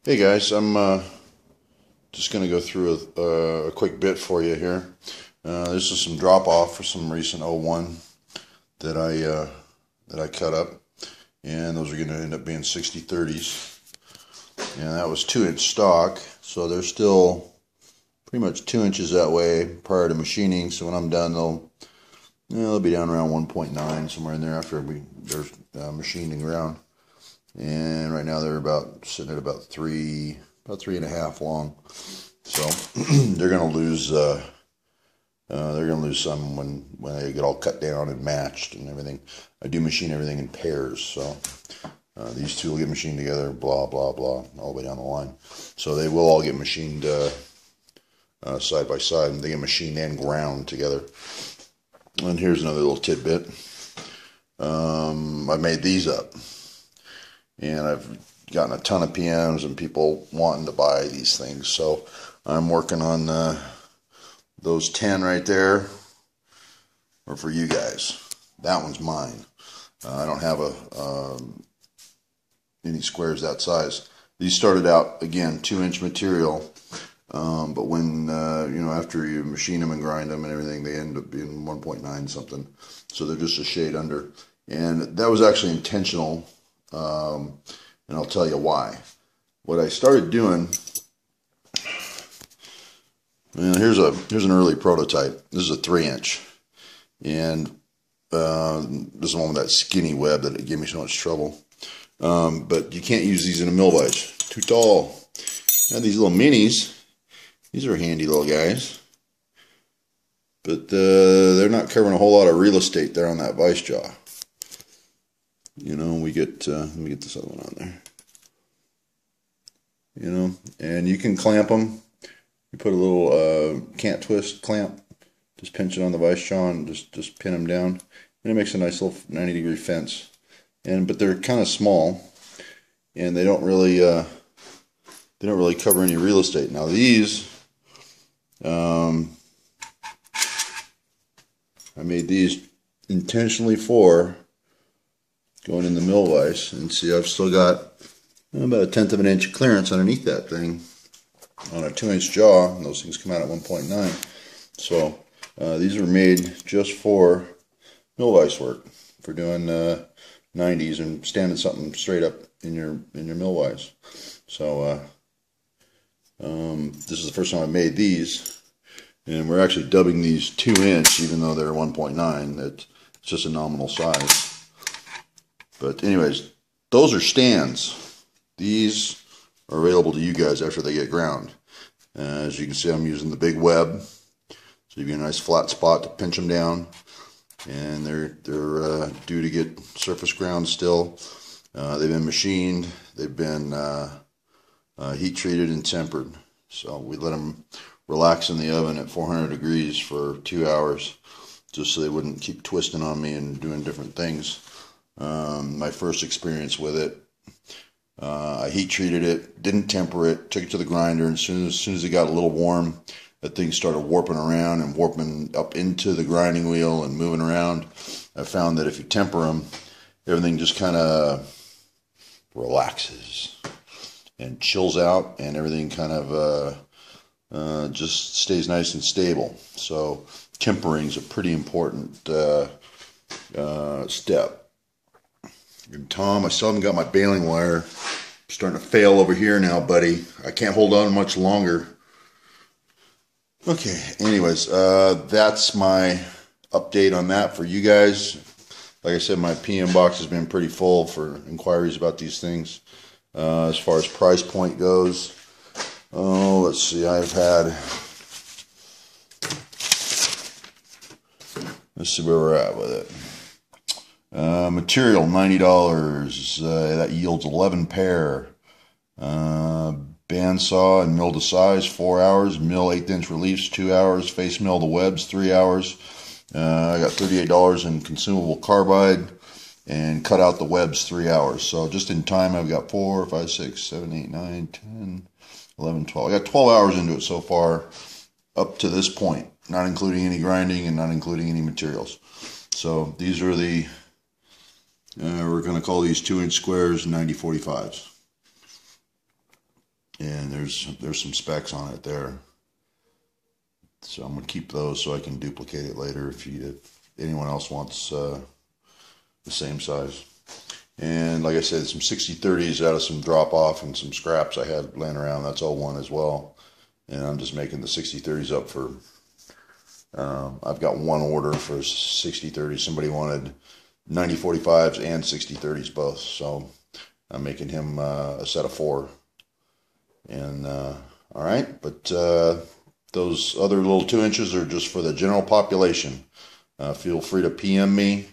Hey guys, I'm just going to go through a quick bit for you here. This is some drop off for some recent 01 that I cut up, and those are going to end up being 60/30s, and that was 2-inch stock, so they're still pretty much 2 inches that way prior to machining. So when I'm done, they'll be down around 1.9, somewhere in there after they're machined and ground. And right now they're sitting at about 3.5 long. So they're gonna lose some when they get all cut down and matched and everything. I do machine everything in pairs, so these two will get machined together, blah blah blah, all the way down the line. So they will all get machined side by side, and they get machined and ground together. And here's another little tidbit. I made these up, and I've gotten a ton of PMs and people wanting to buy these things. So I'm working on those 10 right there are for you guys. That one's mine. I don't have any squares that size. These started out, again, 2-inch material, but when after you machine them and grind them and everything, they end up being 1.9 something. So they're just a shade under, and that was actually intentional. And I'll tell you why. What I started doing, and here's an early prototype. This is a 3-inch, and this is one with that skinny web that it gave me so much trouble. But you can't use these in a mill vise; too tall. Now these little minis, these are handy little guys, but they're not covering a whole lot of real estate there on that vise jaw. We get, let me get this other one on there. And you can clamp them. You put a little can't twist clamp, just pinch it on the vise jaw and just pin them down, and it makes a nice little 90-degree fence. But they're kind of small, and they don't really cover any real estate. Now these, I made these intentionally for going in the mill vise, and see, I've still got about 1/10 of an inch of clearance underneath that thing on a 2-inch jaw, and those things come out at 1.9. So these are made just for mill vise work, for doing 90s and standing something straight up in your mill vise. So this is the first time I made these, and we're actually dubbing these 2-inch, even though they're 1.9. It's just a nominal size. But anyways, those are stands. These are available to you guys after they get ground. As you can see, I'm using the big web, so you get a nice flat spot to pinch them down, and they're due to get surface ground still. They've been machined, they've been heat treated and tempered. So we let them relax in the oven at 400 degrees for 2 hours, just so they wouldn't keep twisting on me and doing different things. My first experience with it, I heat treated it, didn't temper it, took it to the grinder, and as soon as it got a little warm, that thing started warping around and warping up into the grinding wheel and moving around. I found that if you temper them, everything just kind of relaxes and chills out, and everything kind of just stays nice and stable. So tempering is a pretty important step. And Tom, I still haven't got my baling wire. I'm starting to fail over here now, buddy. I can't hold on much longer. Okay, anyways, that's my update on that for you guys. Like I said, my PM box has been pretty full for inquiries about these things. As far as price point goes, let's see, let's see where we're at with it. Material, $90. That yields 11 pair. Bandsaw and mill to size, 4 hours. Mill 1/8-inch reliefs, 2 hours. Face mill the webs, 3 hours. I got $38 in consumable carbide, and cut out the webs, 3 hours. So just in time, I've got 4, 5, 6, 7, 8, 9, 10, 11, 12. I got 12 hours into it so far, up to this point, not including any grinding and not including any materials. So these are the we're going to call these 2-inch squares 90/45s. and there's some specs on it there. So I'm gonna keep those so I can duplicate it later if anyone else wants the same size. And like I said, some 60/30s out of some drop off and some scraps I had laying around. That's all one as well. And I'm just making the 60/30s up for. I've got one order for 60/30. Somebody wanted 90/45s and 60/30s both, so I'm making him a set of 4. And all right, but those other little 2 inches are just for the general population. Feel free to PM me